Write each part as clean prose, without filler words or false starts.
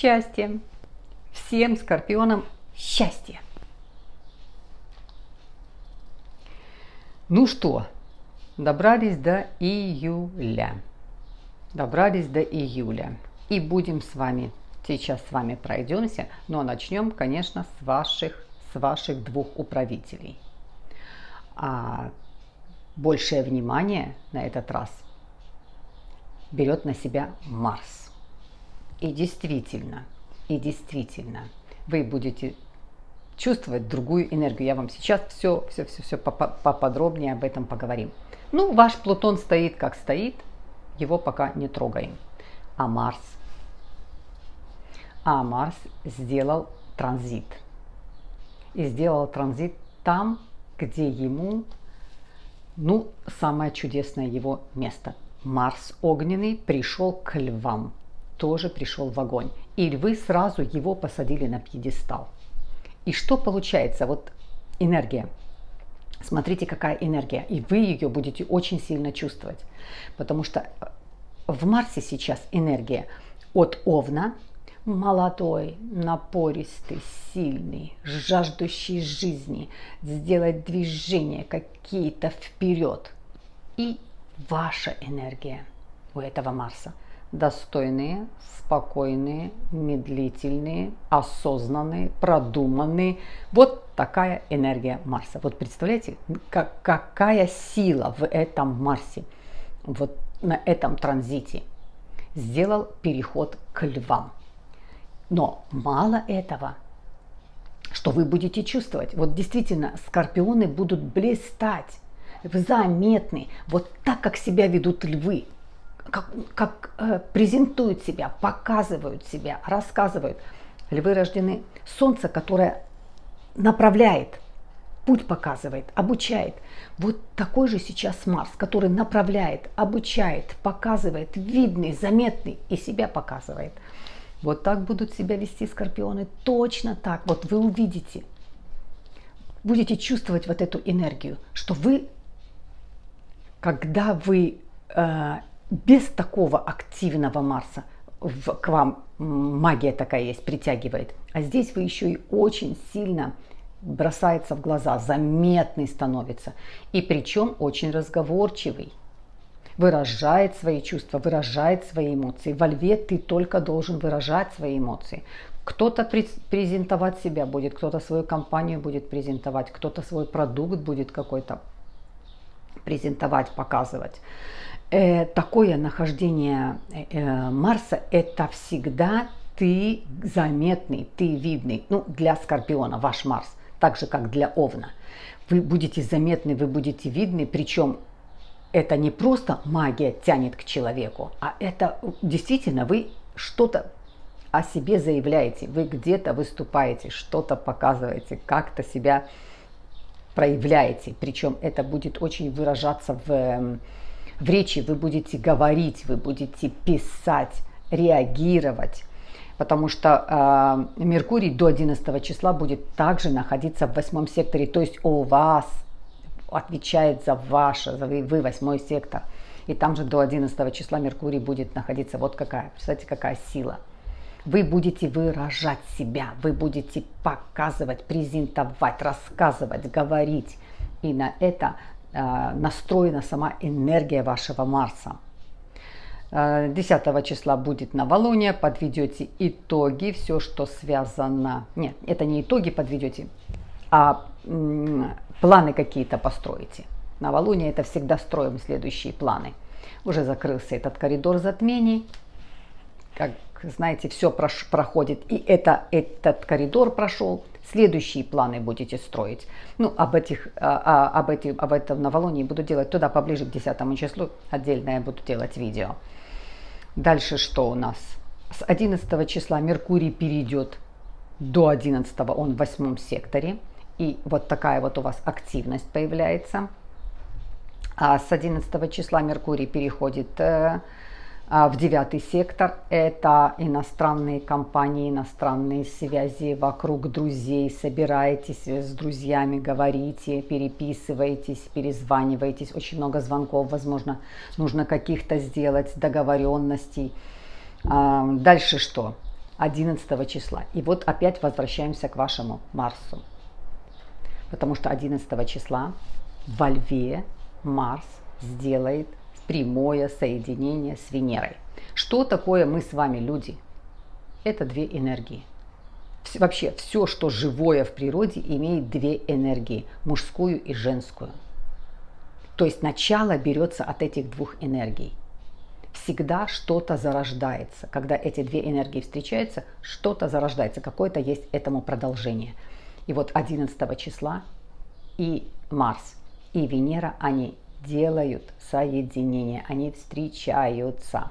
счастья. Всем скорпионам счастья. Ну что, добрались до июля. И будем сейчас с вами пройдемся, но начнем, конечно, с ваших двух управителей. Большее внимание на этот раз берет на себя Марс. И действительно, вы будете чувствовать другую энергию. Я вам сейчас все поподробнее об этом поговорим. Ну, ваш Плутон стоит как стоит, его пока не трогаем. А Марс сделал транзит. И сделал транзит там, где ему, самое чудесное его место. Марс огненный пришел к львам, тоже пришел в огонь. И львы сразу его посадили на пьедестал. И что получается? Вот энергия. Смотрите, какая энергия. И вы ее будете очень сильно чувствовать. Потому что в Марсе сейчас энергия от Овна. Молодой, напористый, сильный, жаждущий жизни, сделать движения какие-то вперед. И ваша энергия у этого Марса. Достойные, спокойные, медлительные, осознанные, продуманные. Вот такая энергия Марса. Вот представляете, какая сила в этом Марсе, вот на этом транзите. Сделал переход к львам. Но мало этого, что вы будете чувствовать. Вот действительно, скорпионы будут блистать, заметны. Вот так, как себя ведут львы. Как презентуют себя, показывают себя, рассказывают. Львы рождены Солнце, которое направляет, путь показывает, обучает. Вот такой же сейчас Марс, который направляет, обучает, показывает, видный, заметный и себя показывает. Вот так будут себя вести скорпионы, точно так. Вот вы увидите, будете чувствовать вот эту энергию, что вы, когда вы без такого активного Марса, к вам магия такая есть, притягивает. А здесь вы еще и очень сильно бросается в глаза, заметный становится. И причем очень разговорчивый. Выражает свои чувства, выражает свои эмоции. Во льве ты только должен выражать свои эмоции. Кто-то презентовать себя будет, кто-то свою компанию будет презентовать, кто-то свой продукт будет какой-то презентовать, показывать. Такое нахождение Марса – это всегда ты заметный, ты видный. Для скорпиона ваш Марс, так же как для Овна. Вы будете заметны, вы будете видны, причем это не просто магия тянет к человеку, а это действительно вы что-то о себе заявляете, вы где-то выступаете, что-то показываете, как-то себя проявляете. Причем это будет очень выражаться в речи, вы будете говорить, вы будете писать, реагировать. Потому что Меркурий до 11 числа будет также находиться в 8 секторе, то есть у вас отвечает за вы 8 сектор. И там же до 11 числа Меркурий будет находиться. Вот какая, представьте, какая сила. Вы будете выражать себя, вы будете показывать, презентовать, рассказывать, говорить. И на это настроена сама энергия вашего Марса. 10 числа будет новолуние, подведете итоги, все, что связано... Нет, это не итоги подведете, а планы какие-то построите. Новолуние – это всегда строим следующие планы. Уже закрылся этот коридор затмений. Как знаете, все проходит, и этот коридор прошел. Следующие планы будете строить. Об этом новолунии буду делать туда поближе к 10 числу. Отдельно я буду делать видео. Дальше что у нас? С 11 числа Меркурий перейдет до 11, он в 8 секторе. И вот такая вот у вас активность появляется. А с 11 числа Меркурий переходит в 9 сектор. Это иностранные компании, иностранные связи вокруг друзей. Собираетесь с друзьями, говорите, переписываетесь, перезваниваетесь. Очень много звонков, возможно, нужно каких-то сделать, договоренностей. Дальше что? 11 числа. И вот опять возвращаемся к вашему Марсу. Потому что 11 числа во Льве Марс сделает прямое соединение с Венерой. Что такое мы с вами, люди? Это две энергии. Вообще все, что живое в природе, имеет две энергии, мужскую и женскую. То есть начало берется от этих двух энергий. Всегда что-то зарождается. Когда эти две энергии встречаются, что-то зарождается, какое-то есть этому продолжение. И вот 11 числа и Марс, и Венера, они делают соединение, они встречаются.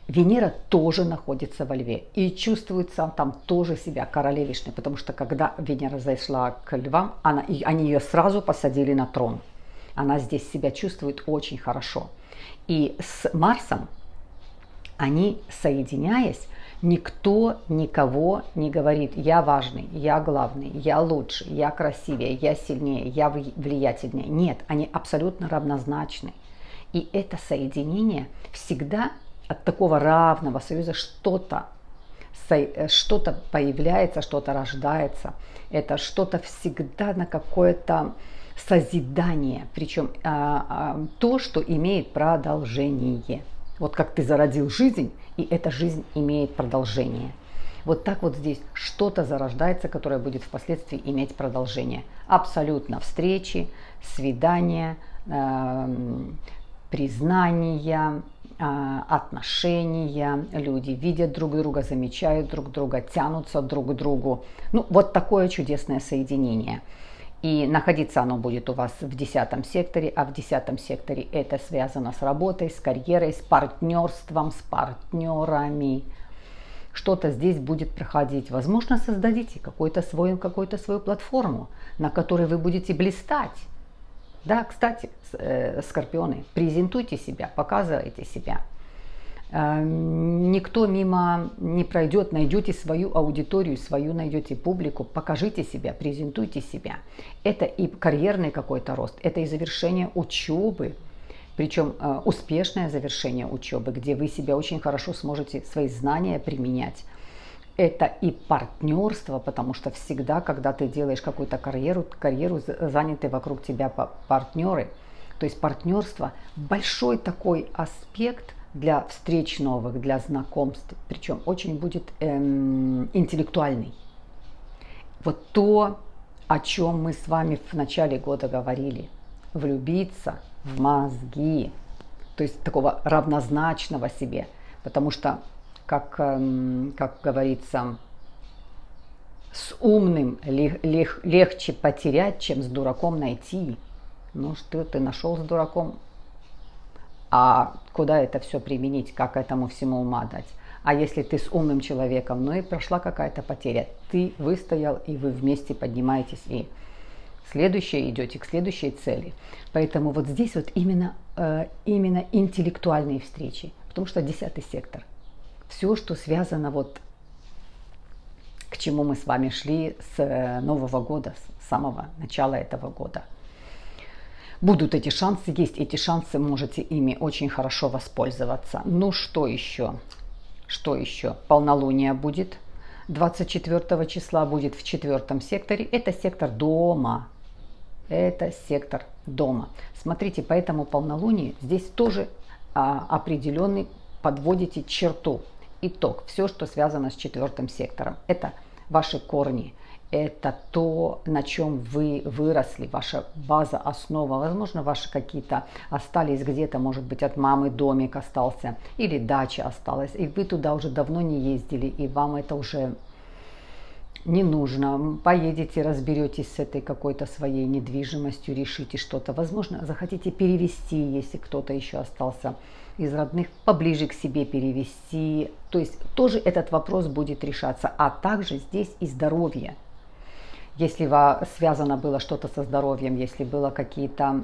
Венера тоже находится во Льве и чувствует сам там тоже себя королевишной, потому что когда Венера зашла к Львам, они ее сразу посадили на трон. Она здесь себя чувствует очень хорошо. И с Марсом они, соединяясь, никто никого не говорит: я важный, я главный, я лучше, я красивее, я сильнее, я влиятельнее. Нет, они абсолютно равнозначны. И это соединение всегда от такого равного союза что-то появляется, что-то рождается. Это что-то всегда на какое-то созидание, причем то, что имеет продолжение. Вот как ты зародил жизнь, и эта жизнь имеет продолжение. Вот так вот здесь что-то зарождается, которое будет впоследствии иметь продолжение. Абсолютно встречи, свидания, признания, отношения. Люди видят друг друга, замечают друг друга, тянутся друг к другу. Ну, вот такое чудесное соединение. И находиться оно будет у вас в 10 секторе, а в 10 секторе это связано с работой, с карьерой, с партнерством, с партнерами. Что-то здесь будет проходить. Возможно, создадите какую-то свою платформу, на которой вы будете блистать. Да, кстати, скорпионы, презентуйте себя, показывайте себя. Никто мимо не пройдет, найдете свою аудиторию, свою найдете публику, покажите себя, презентуйте себя. Это и карьерный какой-то рост, это и завершение учебы, причем успешное завершение учебы, где вы себя очень хорошо сможете, свои знания применять. Это и партнерство, потому что всегда, когда ты делаешь какую-то карьеру заняты вокруг тебя партнеры. То есть партнерство большой такой аспект для встреч новых, для знакомств, причем очень будет интеллектуальный. Вот то, о чем мы с вами в начале года говорили, влюбиться в мозги, то есть такого равнозначного себе, потому что, как говорится, с умным легче потерять, чем с дураком найти. Ну что ты нашел с дураком? А куда это все применить, как этому всему ума дать? А если ты с умным человеком, ну и прошла какая-то потеря, ты выстоял, и вы вместе поднимаетесь, и следующее идете к следующей цели. Поэтому вот здесь вот именно интеллектуальные встречи, потому что 10 сектор. Все, что связано вот к чему мы с вами шли с Нового года, с самого начала этого года. Будут эти шансы, есть эти шансы, можете ими очень хорошо воспользоваться. Ну что еще? Что еще? Полнолуние будет 24 числа, будет в 4 секторе. Это сектор дома. Это сектор дома. Смотрите, по этому полнолунию здесь тоже определенный подводите черту. Итог. Все, что связано с 4 сектором. Это ваши корни. Это то, на чем вы выросли, ваша база, основа. Возможно, ваши какие-то остались где-то, может быть, от мамы домик остался или дача осталась. И вы туда уже давно не ездили, и вам это уже не нужно. Поедете, разберетесь с этой какой-то своей недвижимостью, решите что-то. Возможно, захотите перевести, если кто-то еще остался из родных, поближе к себе перевести. То есть тоже этот вопрос будет решаться. А также здесь и здоровье. Если связано было что-то со здоровьем, если было какие-то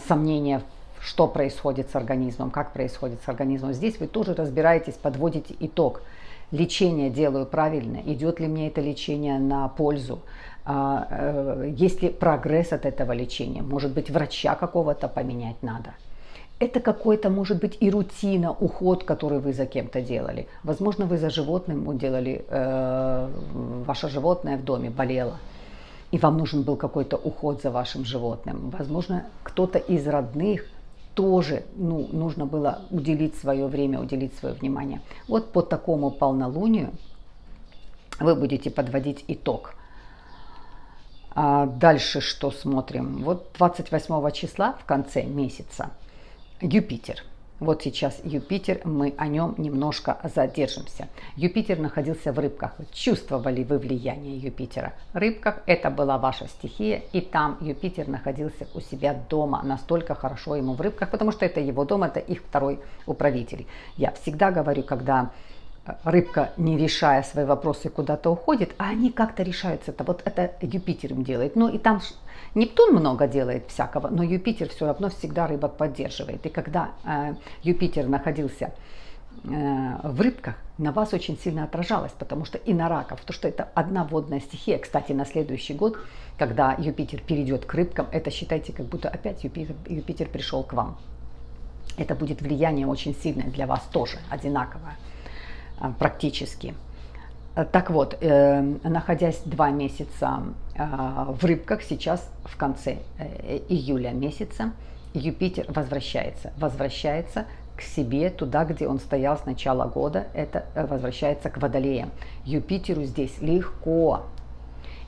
сомнения, что происходит с организмом, как происходит с организмом, здесь вы тоже разбираетесь, подводите итог. Лечение делаю правильно, идет ли мне это лечение на пользу, есть ли прогресс от этого лечения, может быть, врача какого-то поменять надо. Это какой-то, может быть, и рутина, уход, который вы за кем-то делали. Возможно, вы за животным делали, ваше животное в доме болело, и вам нужен был какой-то уход за вашим животным. Возможно, кто-то из родных тоже нужно было уделить свое время, уделить свое внимание. Вот по такому полнолунию вы будете подводить итог. А дальше что смотрим? Вот 28 числа в конце месяца Юпитер. Вот сейчас Юпитер, мы о нем немножко задержимся. Юпитер находился в рыбках. Чувствовали вы влияние Юпитера? В рыбках это была ваша стихия, и там Юпитер находился у себя дома. Настолько хорошо ему в рыбках, потому что это его дом, это их второй управитель. Я всегда говорю, когда рыбка, не решая свои вопросы, куда-то уходит, а они как-то решаются. Вот это Юпитер им делает. Ну и там Нептун много делает всякого, но Юпитер все равно всегда рыбок поддерживает. И когда Юпитер находился в рыбках, на вас очень сильно отражалось, потому что и на раков, потому что это одна водная стихия. Кстати, на следующий год, когда Юпитер перейдет к рыбкам, это считайте, как будто опять Юпитер пришел к вам. Это будет влияние очень сильное для вас тоже, одинаковое практически. Так вот, находясь 2 месяца в рыбках, сейчас в конце июля месяца Юпитер возвращается к себе, туда, где он стоял с начала года, это возвращается к Водолеям. Юпитеру здесь легко.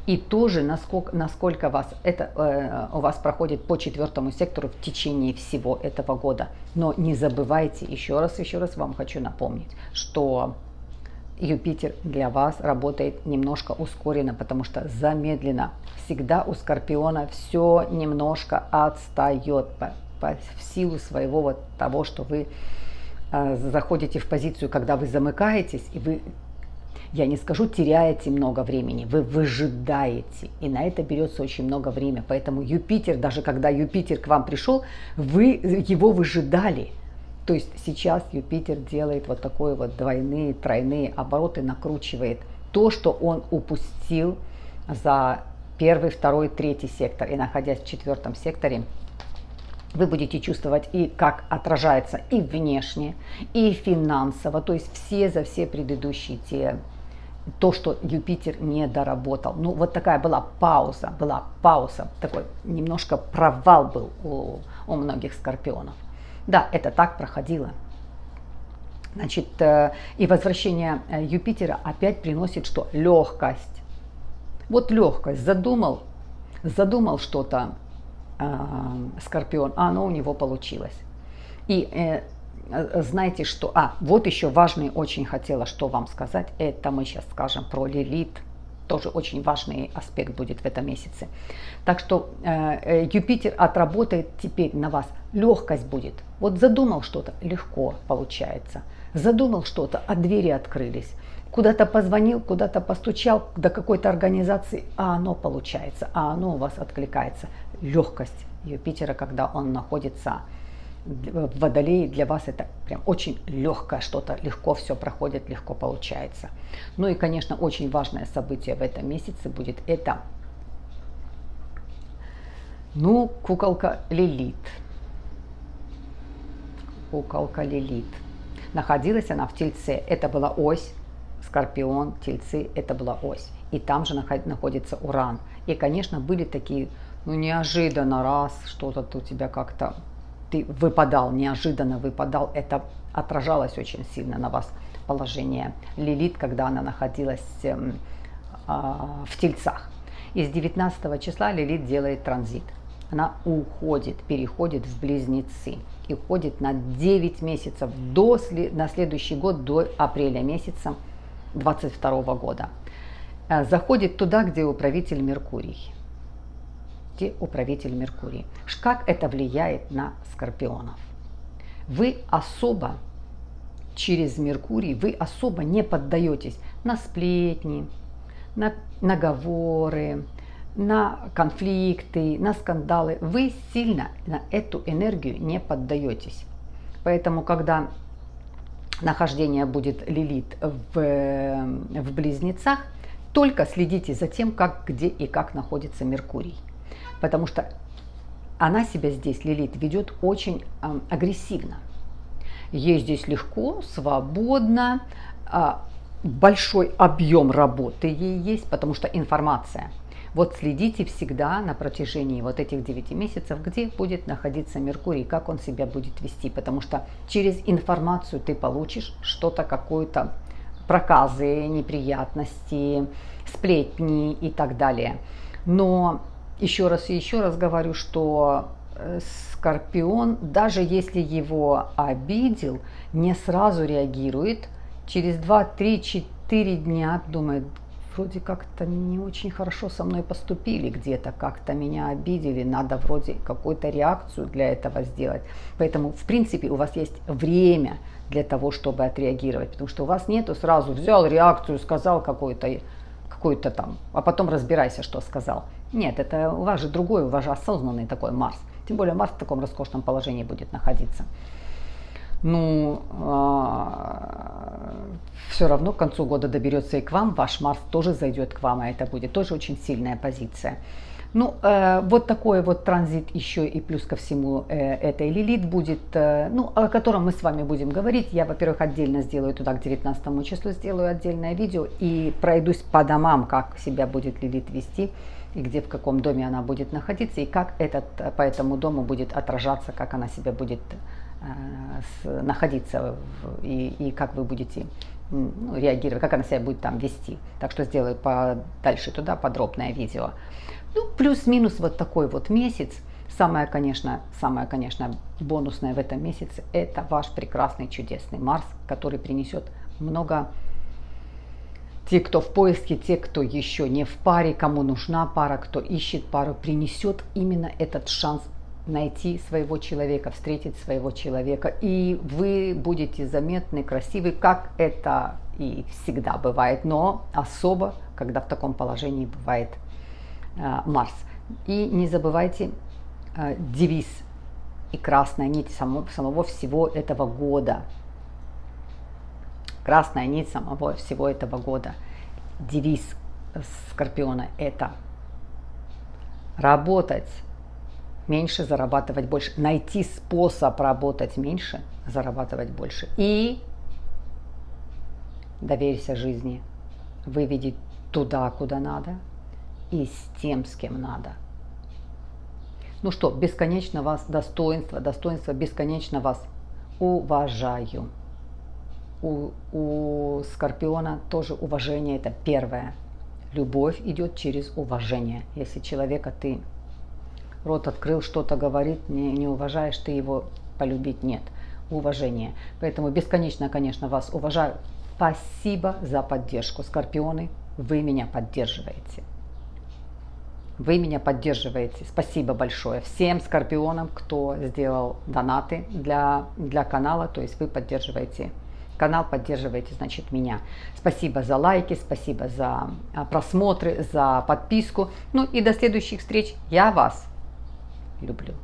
И тоже, насколько у вас проходит по 4 сектору в течение всего этого года. Но не забывайте, еще раз вам хочу напомнить, что Юпитер для вас работает немножко ускоренно, потому что замедленно. Всегда у Скорпиона все немножко отстает в силу своего вот того, что вы заходите в позицию, когда вы замыкаетесь, и вы, я не скажу, теряете много времени, вы выжидаете, и на это берется очень много времени. Поэтому Юпитер, даже когда Юпитер к вам пришел, вы его выжидали. То есть сейчас Юпитер делает вот такой вот двойные, тройные обороты, накручивает то, что он упустил за 1, 2, 3 сектор. И находясь в 4 секторе, вы будете чувствовать и как отражается и внешне, и финансово, то есть за все предыдущие то, что Юпитер не доработал. Ну, вот такая была пауза, такой немножко провал был у многих скорпионов. Да, это так проходило. Значит, и возвращение Юпитера опять приносит что? Легкость. Вот легкость. Задумал что-то Скорпион, а оно у него получилось. И знаете что? Вот еще важный очень хотела что вам сказать. Это мы сейчас скажем про Лилит. Тоже очень важный аспект будет в этом месяце. Так что Юпитер отработает теперь на вас. Легкость будет. Вот задумал что-то, легко получается. Задумал что-то, а двери открылись. Куда-то позвонил, куда-то постучал до какой-то организации, а оно получается, а оно у вас откликается. Легкость Юпитера, когда он находится в Водолее, для вас это прям очень легкое что-то, легко все проходит, легко получается. Ну и, конечно, очень важное событие в этом месяце будет это, куколка Лилит. Куколка Лилит. Находилась она в Тельце, это была ось, Скорпион, Тельцы, это была ось. И там же находится Уран. И, конечно, были такие, неожиданно раз, что-то у тебя как-то, ты неожиданно выпадал, это отражалось очень сильно на вас положение Лилит, когда она находилась в Тельцах. И с 19 числа Лилит делает транзит. Она переходит в Близнецы и уходит на 9 месяцев на следующий год, до апреля месяца 22 года. Заходит туда, где управитель Меркурий. Как это влияет на скорпионов? Вы особо через Меркурий, не поддаетесь на сплетни, на наговоры, на конфликты, на скандалы. Вы сильно на эту энергию не поддаетесь. Поэтому, когда нахождение будет Лилит в Близнецах, только следите за тем, где и как находится Меркурий. Потому что она себя здесь, Лилит, ведет очень агрессивно. Ей здесь легко, свободно, большой объем работы ей есть, потому что информация. Вот следите всегда на протяжении вот этих 9 месяцев, где будет находиться Меркурий, как он себя будет вести, потому что через информацию ты получишь что-то, какое-то проказы, неприятности, сплетни и так далее. Но еще раз говорю, что Скорпион, даже если его обидел, не сразу реагирует. Через 2, 3, 4 дня думает, вроде как-то не очень хорошо со мной поступили где-то, как-то меня обидели, надо вроде какую-то реакцию для этого сделать. Поэтому, в принципе, у вас есть время для того, чтобы отреагировать, потому что у вас нету сразу взял реакцию, сказал какой-то там, а потом разбирайся, что сказал. Нет, это у вас же другой, у вас же осознанный такой Марс. Тем более Марс в таком роскошном положении будет находиться. Ну, все равно к концу года доберется и к вам, ваш Марс тоже зайдет к вам, а это будет тоже очень сильная позиция. Ну, вот такой вот транзит еще и плюс ко всему этой Лилит будет, ну, о котором мы с вами будем говорить. Я, во-первых, отдельно сделаю туда к 19 числу, сделаю отдельное видео и пройдусь по домам, как себя будет Лилит вести, и где, в каком доме она будет находиться, и как по этому дому будет отражаться, как она себя будет находиться, и как вы будете реагировать, как она себя будет там вести. Так что сделаю дальше туда подробное видео. Ну, плюс-минус вот такой вот месяц. Самое, конечно, бонусное в этом месяце – это ваш прекрасный, чудесный Марс, который принесет много. Те, кто в поиске, те, кто еще не в паре, кому нужна пара, кто ищет пару, принесет именно этот шанс найти своего человека, встретить своего человека. И вы будете заметны, красивы, как это и всегда бывает, но особо, когда в таком положении бывает Марс. И не забывайте девиз и красная нить самого всего этого года. Красная нить самого всего этого года. Девиз Скорпиона – это работать меньше, зарабатывать больше. Найти способ работать меньше, зарабатывать больше. И доверься жизни. Выведи туда, куда надо, и с тем, с кем надо. Ну что, бесконечно вас достоинство бесконечно вас уважаю. У Скорпиона тоже уважение – это первое. Любовь идет через уважение. Если человека ты рот открыл, что-то говорит, не уважаешь, ты его полюбить нет. Уважение. Поэтому бесконечно, конечно, вас уважаю. Спасибо за поддержку. Скорпионы, вы меня поддерживаете. Вы меня поддерживаете. Спасибо большое всем скорпионам, кто сделал донаты для канала. То есть вы поддерживаете канал, поддерживаете, значит, меня. Спасибо за лайки, спасибо за просмотры, за подписку. Ну и до следующих встреч. Я вас люблю.